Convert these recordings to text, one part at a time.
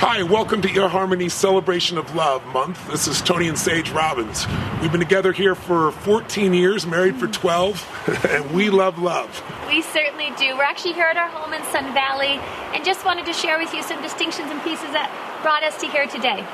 Hi, welcome to Your Harmony Celebration of Love Month. This is Tony and Sage Robbins. We've been together here for 14 years, married for 12, and we love love. We certainly do. We're actually here at our home in Sun Valley and just wanted to share with you some distinctions and pieces that brought us to here today.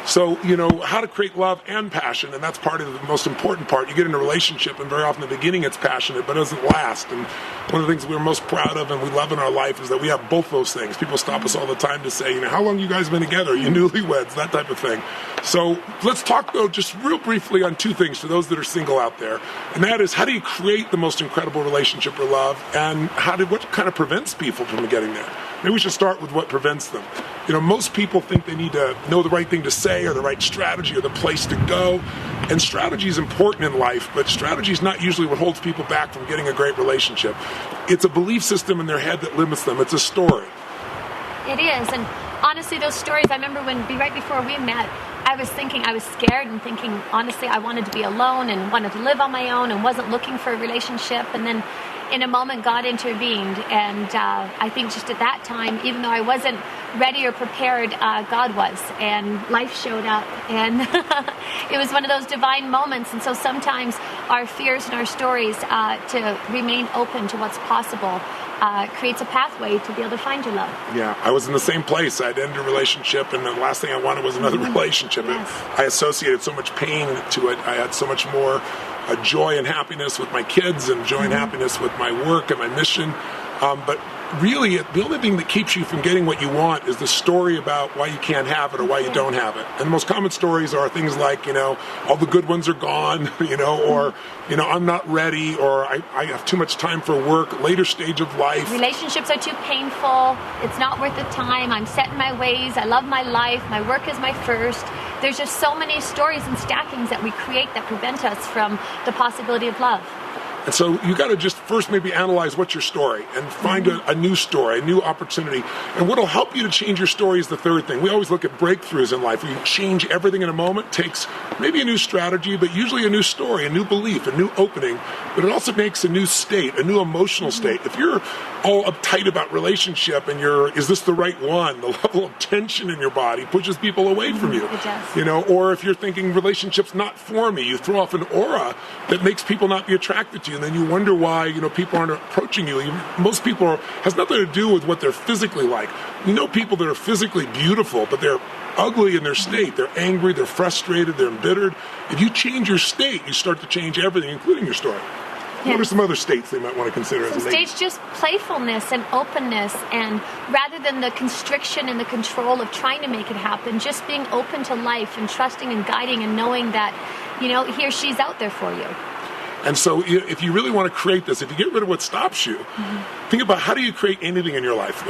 So, how to create love and passion, and that's part of the most important part. You get in a relationship, and very often in the beginning it's passionate, but it doesn't last. And one of the things we're most proud of and we love in our life is that we have both those things. People stop us all the time to say, how long you guys been together? You newlyweds, that type of thing. So let's talk, though, just real briefly on two things for those that are single out there. And that is, how do you create the most incredible relationship or love, and what kind of prevents people from getting there? Maybe we should start with what prevents them. Most people think they need to know the right thing to say or the right strategy or the place to go. And strategy is important in life, but strategy is not usually what holds people back from getting a great relationship. It's a belief system in their head that limits them. It's a story. It is. And honestly, those stories, I remember right before we met, I was scared and thinking, honestly, I wanted to be alone and wanted to live on my own and wasn't looking for a relationship. And then in a moment, God intervened. And I think just at that time, even though I wasn't ready or prepared, God was. And life showed up. And it was one of those divine moments. And so sometimes our fears and our stories to remain open to what's possible creates a pathway to be able to find your love. Yeah, I was in the same place. I'd ended a relationship, and the last thing I wanted was another relationship. Yes. I associated so much pain to it. I had so much more joy and happiness with my kids and joy and happiness with my work and my mission. But really, the only thing that keeps you from getting what you want is the story about why you can't have it or why you don't have it. And the most common stories are things like, all the good ones are gone, or, I'm not ready, or I have too much time for work, later stage of life. Relationships are too painful. It's not worth the time. I'm set in my ways. I love my life. My work is my first. There's just so many stories and stackings that we create that prevent us from the possibility of love. And so you got to just first maybe analyze what's your story and find a new story, a new opportunity. And what'll help you to change your story is the third thing. We always look at breakthroughs in life where you change everything in a moment. Takes maybe a new strategy, but usually a new story, a new belief, a new opening. But it also makes a new state, a new emotional state. If you're all uptight about relationship and is this the right one? The level of tension in your body pushes people away from you. It does. Or if you're thinking relationship's not for me, you throw off an aura that makes people not be attracted to you. And then you wonder why, people aren't approaching you. Most people has nothing to do with what they're physically like. People that are physically beautiful, but they're ugly in their state. They're angry, they're frustrated, they're embittered. If you change your state, you start to change everything, including your story. Yeah. What are some other states they might want to consider as a mate? Stage just playfulness and openness, and rather than the constriction and the control of trying to make it happen, just being open to life and trusting and guiding and knowing that, he or she's out there for you. And so if you really want to create this, if you get rid of what stops you, think about how do you create anything in your life?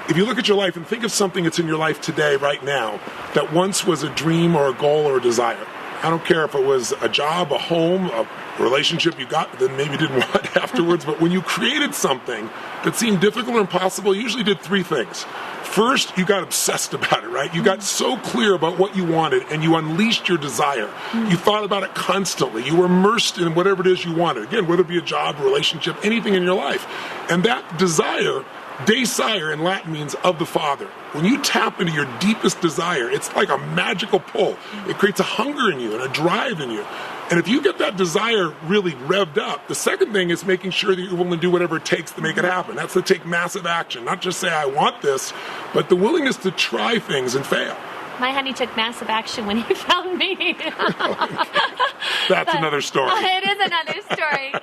If you look at your life and think of something that's in your life today, right now, that once was a dream or a goal or a desire. I don't care if it was a job, a home, a relationship you got that maybe didn't want afterwards, but when you created something that seemed difficult or impossible, you usually did three things. First, you got obsessed about it, right? You got so clear about what you wanted and you unleashed your desire. You thought about it constantly. You were immersed in whatever it is you wanted. Again, whether it be a job, relationship, anything in your life. And that desire, desire in Latin means of the Father. When you tap into your deepest desire, it's like a magical pull. It creates a hunger in you and a drive in you. And if you get that desire really revved up, the second thing is making sure that you're willing to do whatever it takes to make it happen. That's to take massive action, not just say, I want this, but the willingness to try things and fail. My honey took massive action when he found me. That's another story. It is another story.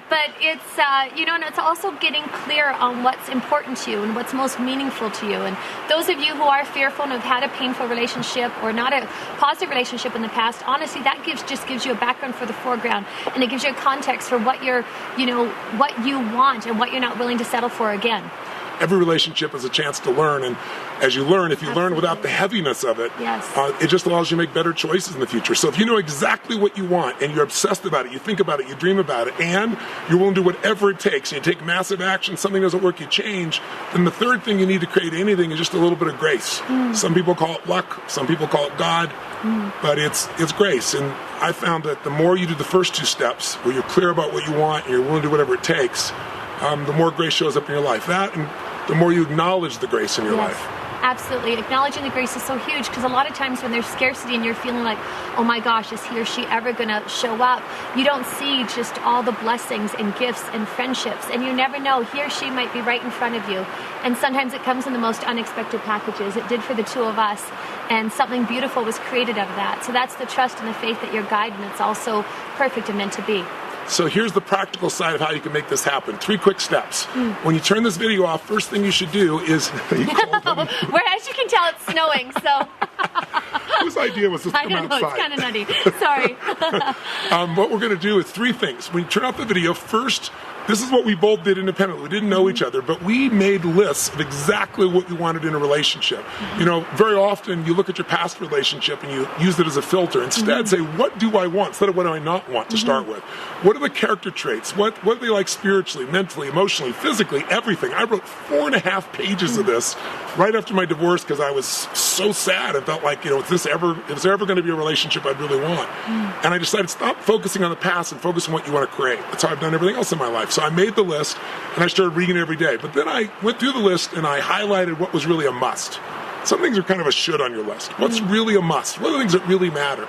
But it's, and it's also getting clear on what's important to you and what's most meaningful to you. And those of you who are fearful and have had a painful relationship or not a positive relationship in the past, honestly, that just gives you a background for the foreground. And it gives you a context for what what you want and what you're not willing to settle for again. Every relationship is a chance to learn, and as you learn, if you learn without the heaviness of it, it just allows you to make better choices in the future. So if you know exactly what you want, and you're obsessed about it, you think about it, you dream about it, and you're willing to do whatever it takes, and you take massive action, something doesn't work, you change, then the third thing you need to create anything is just a little bit of grace. Some people call it luck, some people call it God, but it's grace. And I found that the more you do the first two steps, where you're clear about what you want, and you're willing to do whatever it takes, the more grace shows up in your life. That, and the more you acknowledge the grace in your life. Absolutely. Acknowledging the grace is so huge, because a lot of times when there's scarcity and you're feeling like, oh my gosh, is he or she ever going to show up? You don't see just all the blessings and gifts and friendships, and you never know, he or she might be right in front of you. And sometimes it comes in the most unexpected packages. It did for the two of us, and something beautiful was created out of that. So that's the trust and the faith that you're guiding. It's also perfect and meant to be. So here's the practical side of how you can make this happen. 3 quick steps. When you turn this video off, first thing you should do is... Where, as you can tell, it's snowing, so... Whose idea was this to come outside? I don't know, it's kind of nutty. Sorry. What we're going to do is 3 things. When you turn off the video, first, this is what we both did independently. We didn't know each other, but we made lists of exactly what we wanted in a relationship. You know, very often you look at your past relationship and you use it as a filter. Instead, say, what do I want instead of what do I not want to start with? What are the character traits? What do they like spiritually, mentally, emotionally, physically, everything? I wrote 4.5 pages of this right after my divorce because I was so sad. I felt like, you know, is there ever going to be a relationship I'd really want? And I decided, stop focusing on the past and focus on what you want to create. That's how I've done everything else in my life. So I made the list and I started reading it every day. But then I went through the list and I highlighted what was really a must. Some things are kind of a should on your list. What's really a must? What are the things that really matter?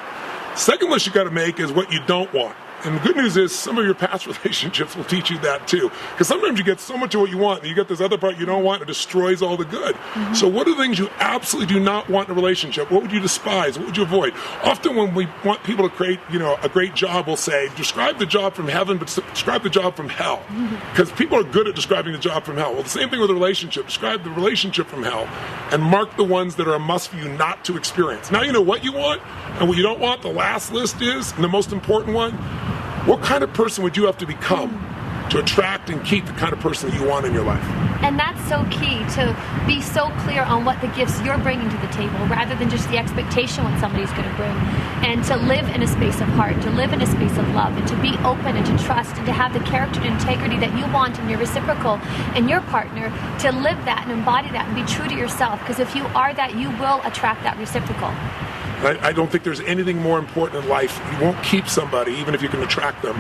Second list you got to make is what you don't want. And the good news is some of your past relationships will teach you that too. Because sometimes you get so much of what you want and you get this other part you don't want, and it destroys all the good. So what are the things you absolutely do not want in a relationship? What would you despise? What would you avoid? Often when we want people to create, you know, a great job, we'll say, describe the job from heaven, but describe the job from hell. Because people are good at describing the job from hell. Well, the same thing with a relationship. Describe the relationship from hell and mark the ones that are a must for you not to experience. Now you know what you want and what you don't want. The last list is, and the most important one, what kind of person would you have to become to attract and keep the kind of person that you want in your life? And that's so key, to be so clear on what the gifts you're bringing to the table rather than just the expectation what somebody's going to bring. And to live in a space of heart, to live in a space of love, and to be open and to trust and to have the character and integrity that you want in your reciprocal and your partner, to live that and embody that and be true to yourself. Because if you are that, you will attract that reciprocal. I don't think there's anything more important in life. You won't keep somebody, even if you can attract them,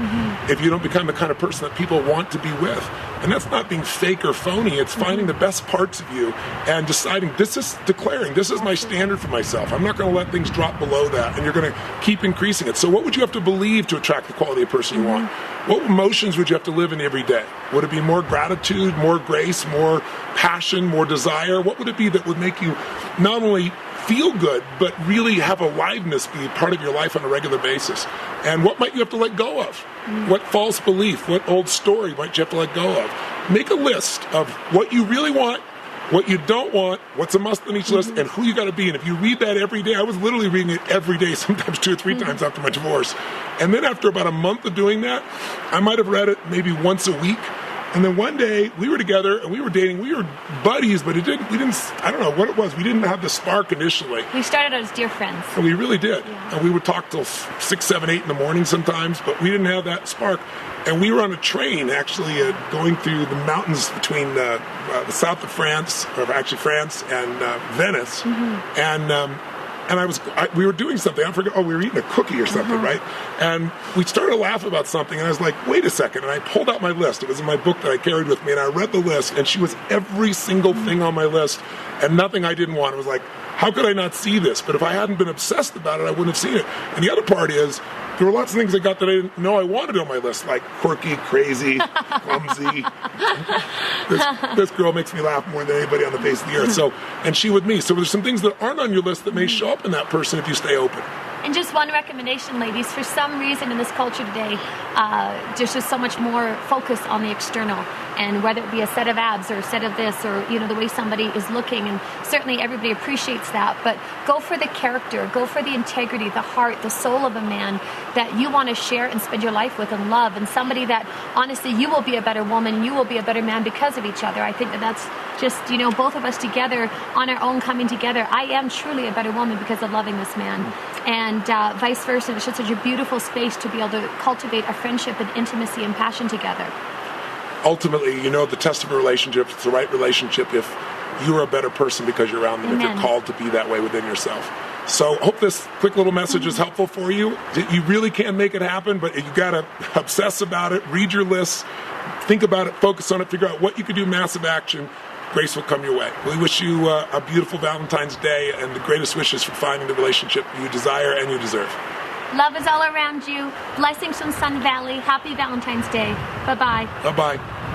if you don't become the kind of person that people want to be with. And that's not being fake or phony. It's finding the best parts of you and deciding, this is my standard for myself. I'm not going to let things drop below that. And you're going to keep increasing it. So what would you have to believe to attract the quality of person you want? What emotions would you have to live in every day? Would it be more gratitude, more grace, more passion, more desire? What would it be that would make you not only feel good, but really have aliveness be part of your life on a regular basis? And what might you have to let go of? What false belief, what old story might you have to let go of? Make a list of what you really want, what you don't want, what's a must on each list, and who you got to be. And if you read that every day, I was literally reading it every day, sometimes 2 or 3 times after my divorce. And then after about a month of doing that, I might have read it maybe once a week. And then one day we were together and we were dating. We were buddies, but I don't know what it was. We didn't have the spark initially. We started as dear friends. And we really did. Yeah. And we would talk till 6, 7, 8 in the morning sometimes, but we didn't have that spark. And we were on a train actually going through the mountains between the south of France, or actually France and Venice. And we were doing something. I forgot. Oh, we were eating a cookie or something, right? And we started to laugh about something. And I was like, wait a second. And I pulled out my list. It was in my book that I carried with me. And I read the list. And she was every single thing on my list and nothing I didn't want. It was like, how could I not see this? But if I hadn't been obsessed about it, I wouldn't have seen it. And the other part is, there were lots of things I got that I didn't know I wanted on my list, like quirky, crazy, clumsy. This girl makes me laugh more than anybody on the face of the earth. So, and she with me. So there's some things that aren't on your list that may show up in that person if you stay open. And just one recommendation, ladies, for some reason in this culture today, there's just so much more focus on the external, and whether it be a set of abs or a set of this, or, you know, the way somebody is looking, and certainly everybody appreciates that, but go for the character, go for the integrity, the heart, the soul of a man that you want to share and spend your life with and love, and somebody that, honestly, you will be a better woman and you will be a better man because of each other. I think that's just, you know, both of us together on our own coming together. I am truly a better woman because of loving this man. And vice versa. It's just such a beautiful space to be able to cultivate a friendship and intimacy and passion together. Ultimately, you know, the test of a relationship, it's the right relationship if you're a better person because you're around them, if you're called to be that way within yourself. So I hope this quick little message is helpful for you. You really can make it happen, but you got to obsess about it, read your lists, think about it, focus on it, figure out what you can do, massive action. grace will come your way. We wish you a beautiful Valentine's Day and the greatest wishes for finding the relationship you desire and you deserve. Love is all around you. Blessings from Sun Valley. Happy Valentine's Day. Bye-bye. Bye-bye.